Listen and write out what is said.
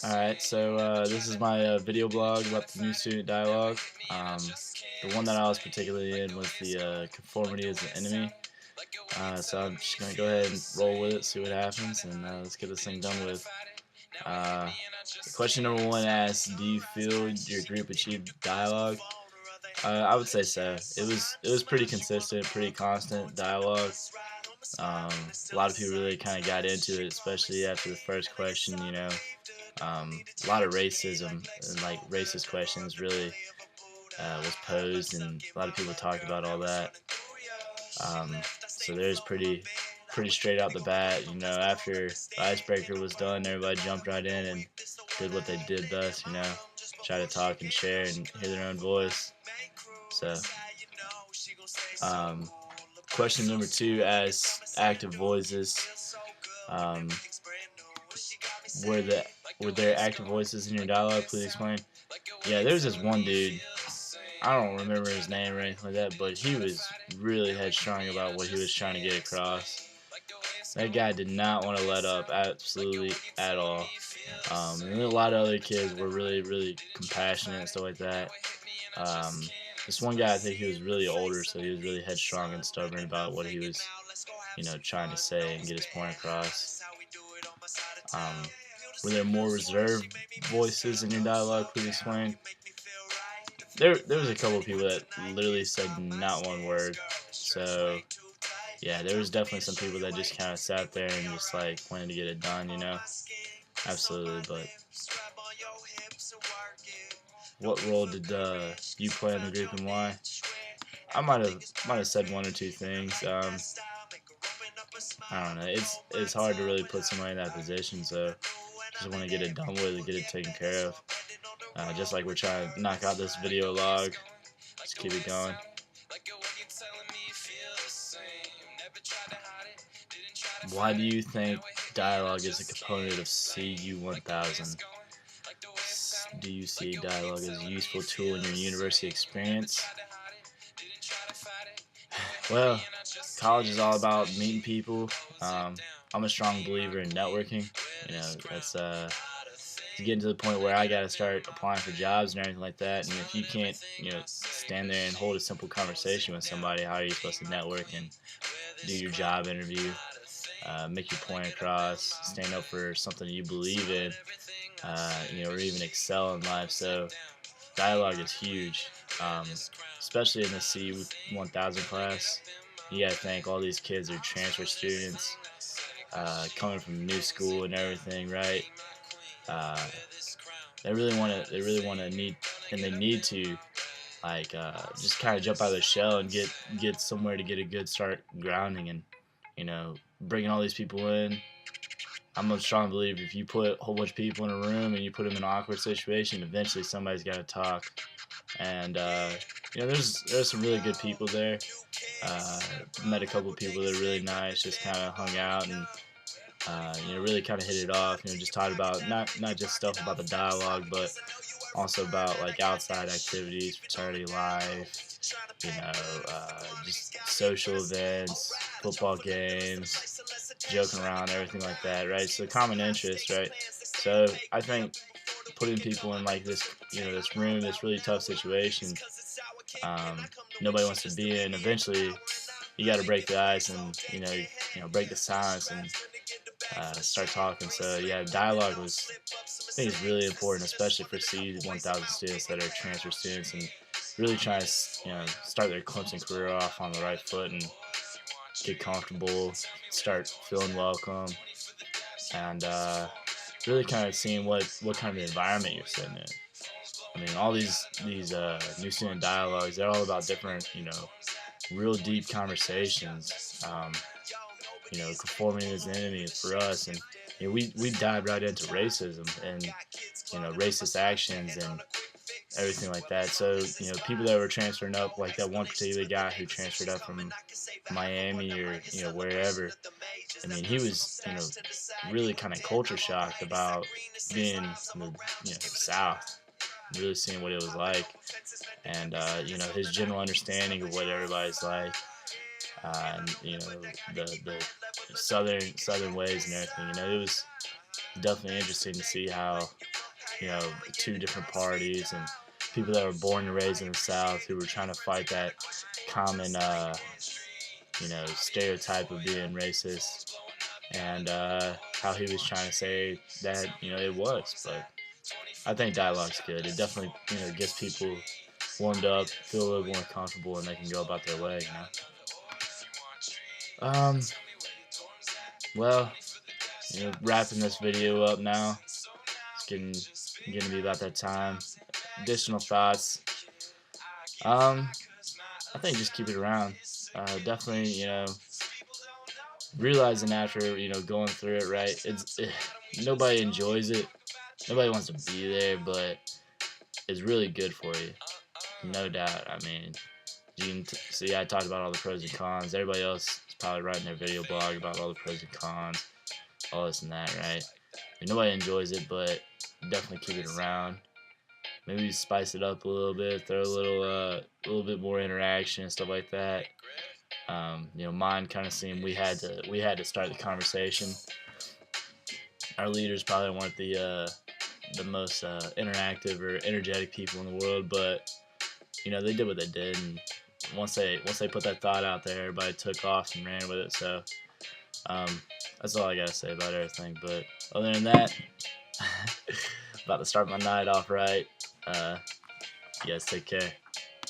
Alright, so this is my video blog about the new student dialogue. The one that I was particularly in was the conformity is the enemy. So I'm just going to go ahead and roll with it, see what happens, and let's get this thing done with. Uh, Question number one asks, do you feel your group achieved dialogue? I would say so. It was pretty consistent, pretty constant dialogue. Um, a lot of people really kind of got into it, especially after the first question, a lot of racism and like racist questions really was posed, and a lot of people talked about all that. So there's pretty straight out the bat. After the icebreaker was done, everybody jumped right in and did what they did best. Try to talk and share and hear their own voice. So, um, question number two asks active voices. Um, were the were there active voices in your dialogue? Please explain. Yeah, there was this one dude. I don't remember his name or anything like that, but he was really headstrong about what he was trying to get across. That guy did not want to let up absolutely at all. And a lot of other kids were really compassionate and stuff like that. Um, this one guy, I think he was really older, so he was really headstrong and stubborn about what he was, trying to say and get his point across. Um, were there more reserved voices in your dialogue? Please explain. There was a couple of people that literally said not one word. So yeah, there was definitely some people that just kind of sat there and just like wanted to get it done. Absolutely. But what role did you play in the group and why? I might have said one or two things. I don't know. It's hard to really put somebody in that position, so just want to get it done with and get it taken care of. Just like we're trying to knock out this video log, just keep it going. Why do you think dialogue is a component of CU 1000? Do you see dialogue as a useful tool in your university experience? Well, college is all about meeting people. I'm a strong believer in networking. That's getting to the point where I got to start applying for jobs and everything like that. And if you can't, stand there and hold a simple conversation with somebody, how are you supposed to network and do your job interview, make your point across, stand up for something you believe in, or even excel in life? So dialogue is huge, especially in the C1000 class. You gotta think all these kids are transfer students, coming from new school and everything, right? Uh, they need to like just kind of jump out of the shell and get somewhere to get a good start grounding and bringing all these people in. I'm a strong believer if you put a whole bunch of people in a room and you put them in an awkward situation, eventually somebody's got to talk. And there's some really good people there. Met a couple of people that are really nice, just kind of hung out and really kind of hit it off. Just talked about not just stuff about the dialogue, but also about like outside activities, fraternity life, just social events, football games, joking around, everything like that, right? So common interest, right? So I think putting people in like this room, this really tough situation, um, nobody wants to be in. Eventually, you got to break the ice and break the silence and start talking. So yeah, dialogue I think is really important, especially for C1000 students that are transfer students and really trying to start their Clemson career off on the right foot and get comfortable, start feeling welcome, and really kind of seeing what kind of environment you're sitting in. I mean, all these new student dialogues, they're all about different, real deep conversations. Conforming is the enemy for us, and we dive right into racism and racist actions and everything like that. So people that were transferring up, like that one particular guy who transferred up from Miami or wherever. I mean, he was really kind of culture shocked about being in the South, really seeing what it was like, and his general understanding of what everybody's like, and the southern ways and everything. It was definitely interesting to see how two different parties and people that were born and raised in the South who were trying to fight that common, stereotype of being racist, and how he was trying to say that it was. But I think dialogue's good. It definitely gets people warmed up, feel a little more comfortable, and they can go about their way. Um, well, wrapping this video up now. It's getting to be about that time. Additional thoughts. Um, I think just keep it around. Definitely, realizing after going through it, right? Nobody enjoys it. Nobody wants to be there, but it's really good for you, no doubt. I mean, you can see I talked about all the pros and cons. Everybody else is probably writing their video blog about all the pros and cons, all this and that, right? And nobody enjoys it, but definitely keep it around. Maybe spice it up a little bit, throw a little bit more interaction and stuff like that. Mine kind of seemed we had to start the conversation. Our leaders probably weren't the most interactive or energetic people in the world, but they did what they did, and once they put that thought out there, everybody took off and ran with it. So that's all I gotta say about everything. But other than that, about to start my night off right. You guys take care.